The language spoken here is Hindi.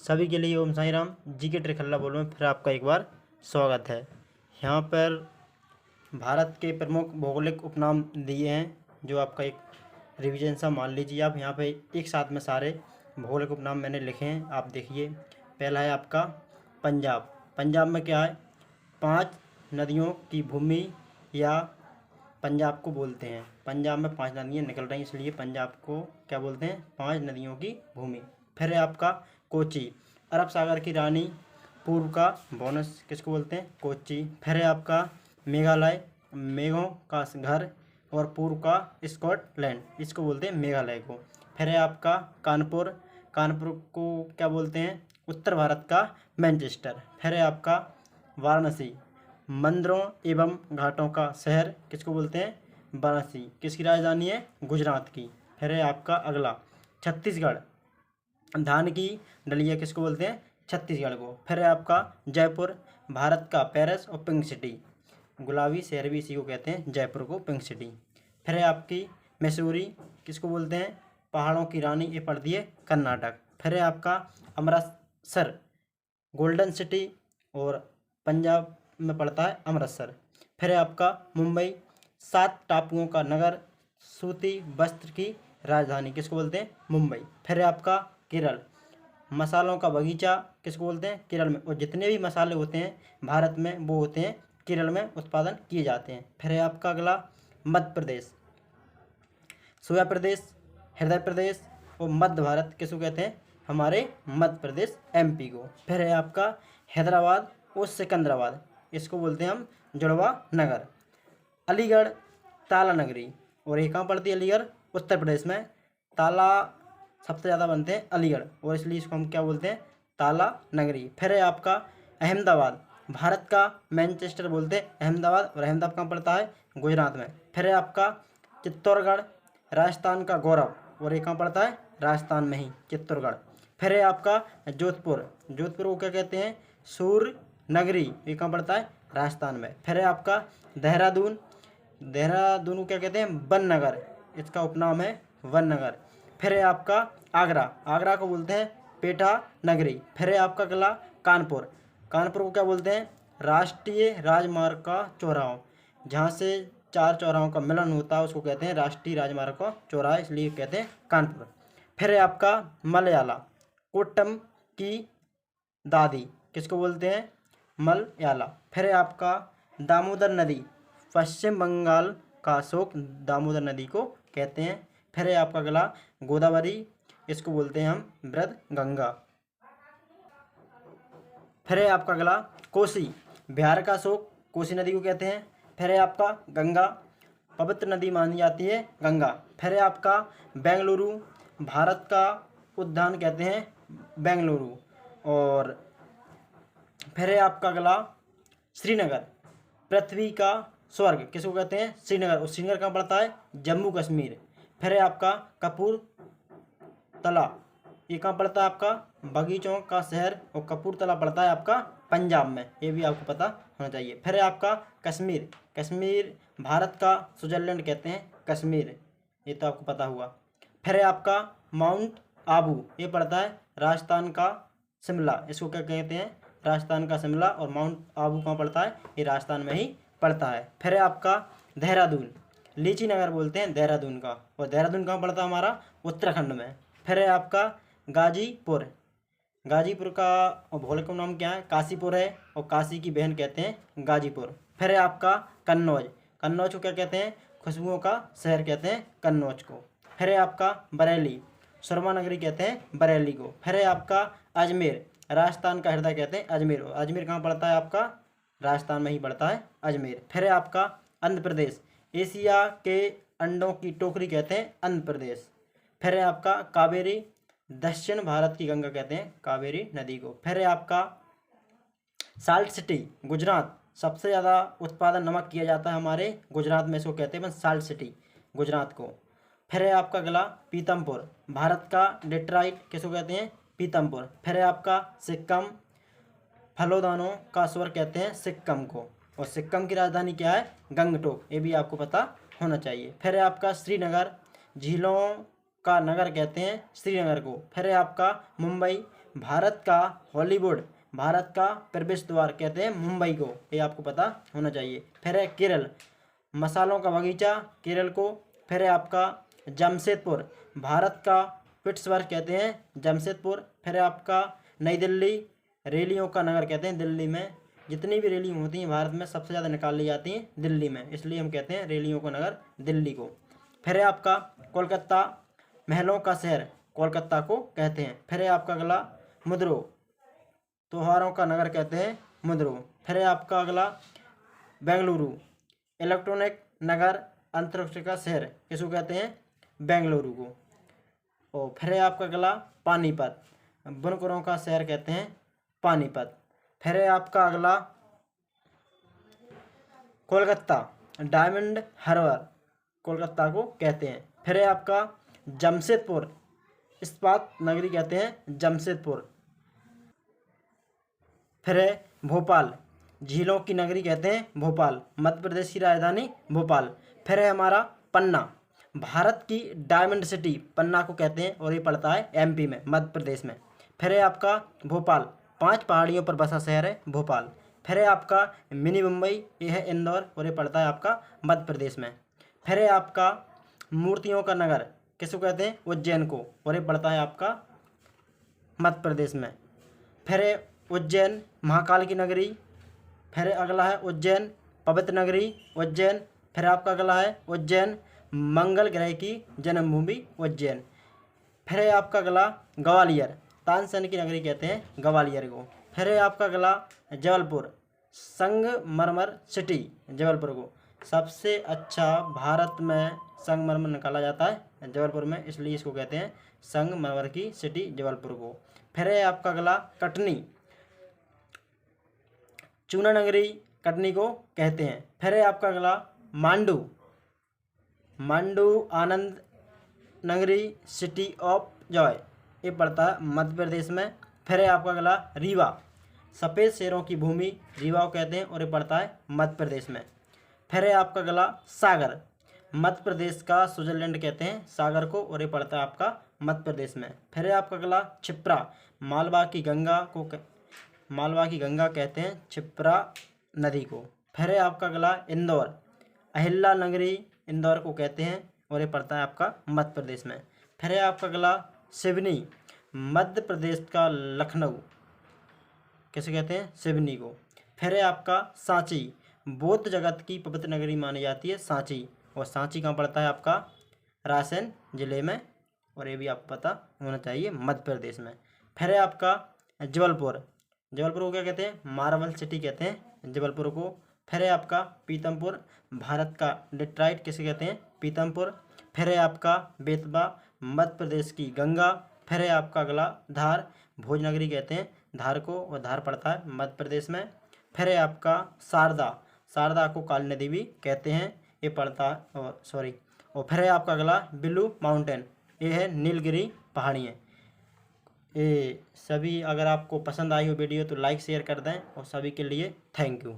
सभी के लिए ओम साई राम। जी के ट्रिखल्ला बोल में फिर आपका एक बार स्वागत है। यहाँ पर भारत के प्रमुख भौगोलिक उपनाम दिए हैं, जो आपका एक रिवीजन सा मान लीजिए आप। यहाँ पे एक साथ में सारे भौगोलिक उपनाम मैंने लिखे हैं, आप देखिए। पहला है आपका पंजाब। पंजाब में क्या है? 5 नदियों की भूमि या पंजाब को बोलते हैं। पंजाब में 5 नदियाँ निकल रही हैं, इसलिए पंजाब को क्या बोलते हैं? 5 नदियों की भूमि। फिर है आपका कोची। अरब सागर की रानी, पूर्व का बोनस किसको बोलते हैं? कोची। फिर है आपका मेघालय, मेघों का घर और पूर्व का स्कॉटलैंड, इसको बोलते हैं मेघालय को। फिर है आपका कानपुर। कानपुर को क्या बोलते हैं? उत्तर भारत का मैनचेस्टर। फिर है आपका वाराणसी, मंदिरों एवं घाटों का शहर किसको बोलते हैं? वाराणसी। किसकी राजधानी है? गुजरात की। फिर है आपका अगला छत्तीसगढ़। धान की डलिया किसको बोलते हैं? छत्तीसगढ़ को। फिर है आपका जयपुर, भारत का पेरिस और पिंक सिटी, गुलाबी शहर भी इसी को कहते हैं, जयपुर को पिंक सिटी। फिर है आपकी मैसूरी, किसको बोलते हैं? पहाड़ों की रानी, ये पड़ती है कर्नाटक। फिर है आपका अमृतसर, गोल्डन सिटी और पंजाब में पड़ता है अमृतसर। फिर है आपका मुंबई, 7 टापुओं का नगर, सूती वस्त्र की राजधानी, किसको बोलते हैं? मुंबई। फिर है आपका केरल, मसालों का बगीचा, किसको बोलते हैं? केरल में। और जितने भी मसाले होते हैं भारत में, वो होते हैं केरल में उत्पादन किए जाते हैं। फिर है आपका अगला मध्य प्रदेश, सोया प्रदेश, हृदय प्रदेश और मध्य भारत किसको कहते हैं? हमारे मध्य प्रदेश एमपी को। फिर है आपका हैदराबाद और सिकंदराबाद, इसको बोलते हैं हम जुड़वा नगर। अलीगढ़, ताला नगरी, और ये कहाँ पड़ती है? अलीगढ़ उत्तर प्रदेश में। ताला सबसे ज़्यादा बनते हैं अलीगढ़, और इसलिए इसको हम क्या बोलते हैं? ताला नगरी। फिर है आपका अहमदाबाद, भारत का मैनचेस्टर बोलते हैं अहमदाबाद, और अहमदाबाद कहाँ पड़ता है? गुजरात में। फिर है आपका चित्तौड़गढ़, राजस्थान का गौरव, और ये कहाँ पड़ता है? राजस्थान में ही, चित्तौड़गढ़। फिर है आपका जोधपुर, जोधपुर को क्या कहते हैं? सूर्य नगरी, ये कहाँ पड़ता है? राजस्थान में। फिर है आपका देहरादून, देहरादून को क्या कहते हैं? वन नगर, इसका उपनाम है वन नगर। फिर है आपका आगरा, आगरा को बोलते हैं पेठा नगरी। फिर है आपका अगला कानपुर, कानपुर को क्या बोलते हैं? राष्ट्रीय राजमार्ग का चौराहा, जहाँ से 4 चौराहों का मिलन होता है उसको कहते हैं राष्ट्रीय राजमार्ग का चौराहा, इसलिए कहते हैं कानपुर। फिर है आपका मलयाला, कोट्टम की दादी, किसको बोलते हैं? मलयाला। फिर है आपका दामोदर नदी, पश्चिम बंगाल का अशोक दामोदर नदी को कहते हैं। फिर है आपका अगला गोदावरी, इसको बोलते हैं हम वृद्ध गंगा। फिर है आपका अगला कोसी, बिहार का अशोक कोसी नदी को कहते हैं। फिर है आपका गंगा, पवित्र नदी मानी जाती है गंगा। फिर है आपका बेंगलुरु, भारत का उद्यान कहते हैं बेंगलुरु। और फिर है आपका अगला श्रीनगर, पृथ्वी का स्वर्ग, किसको कहते हैं? श्रीनगर। और श्रीनगर कहाँ पड़ता है? जम्मू कश्मीर। फिर है आपका कपूरथला, ये कहाँ पड़ता है? आपका बगीचों का शहर, और कपूरथला पड़ता है आपका पंजाब में, ये भी आपको पता होना चाहिए। फिर है आपका कश्मीर, कश्मीर भारत का स्विट्जरलैंड कहते हैं कश्मीर, ये तो आपको पता हुआ। फिर है आपका माउंट आबू, ये पड़ता है राजस्थान का शिमला, इसको क्या कहते हैं? राजस्थान का शिमला। और माउंट आबू कहाँ पड़ता है? ये राजस्थान में ही पड़ता है। फिर है आपका देहरादून, लीची नगर बोलते हैं देहरादून का, और देहरादून कहाँ पड़ता है? हमारा उत्तराखंड में। फिर है आपका गाजीपुर, गाजीपुर का भौगोलिक नाम क्या है? काशीपुर है, और काशी की बहन कहते हैं गाजीपुर। फिर है आपका कन्नौज, कन्नौज को क्या कहते हैं? खुशबुओं का शहर कहते हैं कन्नौज को। फिर है आपका बरेली, सुरमा नगरी कहते हैं बरेली को। फिर है आपका अजमेर, राजस्थान का हृदय कहते हैं अजमेर, अजमेर कहाँ पड़ता है? आपका राजस्थान में ही पड़ता है अजमेर। फिर है आपका आंध्र प्रदेश, एशिया के अंडों की टोकरी कहते हैं आंध्र प्रदेश। फिर है आपका कावेरी, दक्षिण भारत की गंगा कहते हैं कावेरी नदी को। फिर है आपका साल्ट सिटी, गुजरात, सबसे ज़्यादा उत्पादन नमक किया जाता है हमारे गुजरात में, इसको कहते हैं साल्ट सिटी, गुजरात को। फिर है आपका अगला पीतमपुर, भारत का डेट्राइट, किसको कहते हैं? पीतमपुर। फिर है आपका सिक्किम, फलोदानों का स्वर कहते हैं सिक्किम को, और सिक्किम की राजधानी क्या है? गंगटोक, ये भी आपको पता होना चाहिए। फिर है आपका श्रीनगर, झीलों का नगर कहते हैं श्रीनगर को। फिर है आपका मुंबई, भारत का हॉलीवुड, भारत का प्रवेश द्वार कहते हैं मुंबई को, ये आपको पता होना चाहिए। फिर है केरल, मसालों का बगीचा केरल को। फिर है आपका जमशेदपुर, भारत का पिट्सबर्ग कहते हैं जमशेदपुर। फिर है आपका नई दिल्ली, रैलियों का नगर कहते हैं दिल्ली में। जितनी भी रैली होती हैं भारत में सबसे ज़्यादा निकाल ली जाती हैं दिल्ली में, इसलिए हम कहते हैं रैलियों का नगर दिल्ली को। फिर है आपका कोलकाता, महलों का शहर कोलकाता को कहते हैं। फिर है आपका अगला मुद्रो, त्योहारों का नगर कहते हैं मुद्रो। फिर है आपका अगला बेंगलुरु, इलेक्ट्रॉनिक नगर, अंतरिक्ष का शहर किसको कहते हैं, बेंगलुरु को। और फिर है आपका अगला पानीपत, बुनकरों का शहर कहते हैं पानीपत। फिर है आपका अगला कोलकाता, डायमंड हार्बर कोलकाता को कहते हैं। फिर है आपका जमशेदपुर, इस्पात नगरी कहते हैं जमशेदपुर। फिर है भोपाल, झीलों की नगरी कहते हैं भोपाल, मध्य प्रदेश की राजधानी भोपाल। फिर है हमारा पन्ना, भारत की डायमंड सिटी पन्ना को कहते हैं और ये पड़ता है एमपी में, मध्य प्रदेश में। फिर है आपका भोपाल, 5 पहाड़ियों पर बसा शहर है भोपाल। फिर है आपका मिनी मुंबई, ये है इंदौर और ये पड़ता है आपका मध्य प्रदेश में। फिर है आपका मूर्तियों का नगर किसको कहते हैं, उज्जैन को, और ये पड़ता है आपका मध्य प्रदेश में। फिर है उज्जैन महाकाल की नगरी। फिर अगला है उज्जैन पवित्र नगरी उज्जैन। फिर आपका अगला है उज्जैन मंगल ग्रह की जन्मभूमि उज्जैन। फिर है आपका अगला ग्वालियर, तानसेन की नगरी कहते हैं ग्वालियर को। फिर है आपका अगला जबलपुर, संगमरमर सिटी जबलपुर को। सबसे अच्छा भारत में संगमरमर निकाला जाता है जबलपुर में, इसलिए इसको कहते हैं संगमरमर की सिटी जबलपुर को। फिर है आपका अगला कटनी, चूना नगरी कटनी को कहते हैं। फिर है आपका अगला मांडू, मांडू आनंद नगरी सिटी ऑफ जॉय, ये पड़ता है मध्य प्रदेश में। फिर है आपका अगला रीवा, सफ़ेद शेरों की भूमि रीवा को कहते हैं और ये पड़ता है मध्य प्रदेश में। फिर है आपका अगला सागर, मध्य प्रदेश का स्विट्जरलैंड कहते हैं सागर को और ये पड़ता है आपका मध्य प्रदेश में। फिर है आपका अगला क्षिप्रा, मालवा की गंगा कहते हैं क्षिप्रा नदी को। फिर है आपका अगला इंदौर, अहिल्या नगरी इंदौर को कहते हैं और ये पड़ता है आपका मध्य प्रदेश में। फिर है आपका अगला सिवनी, मध्य प्रदेश का लखनऊ कैसे कहते हैं सिवनी को। फिर है आपका सांची, बौद्ध जगत की पवित्र नगरी मानी जाती है सांची, और सांची कहाँ पड़ता है आपका रायसेन जिले में, और ये भी आपको पता होना चाहिए मध्य प्रदेश में। फिर है आपका जबलपुर, जबलपुर को क्या कहते हैं मार्बल सिटी कहते हैं जबलपुर को। फिर है आपका पीतमपुर, भारत का डेट्राइट किसे कहते हैं पीतमपुर। फिर है आपका बेतवा, मध्य प्रदेश की गंगा। फिर है आपका अगला धार, भोजनगरी कहते हैं धार को, और धार पड़ता है मध्य प्रदेश में। फिर है आपका शारदा, शारदा को काली नदी भी कहते हैं, ये पड़ता है और फिर है आपका अगला ब्लू माउंटेन, ये है नीलगिरी पहाड़ियाँ। ये सभी अगर आपको पसंद आई हो वीडियो तो लाइक शेयर कर दें, और सभी के लिए थैंक यू।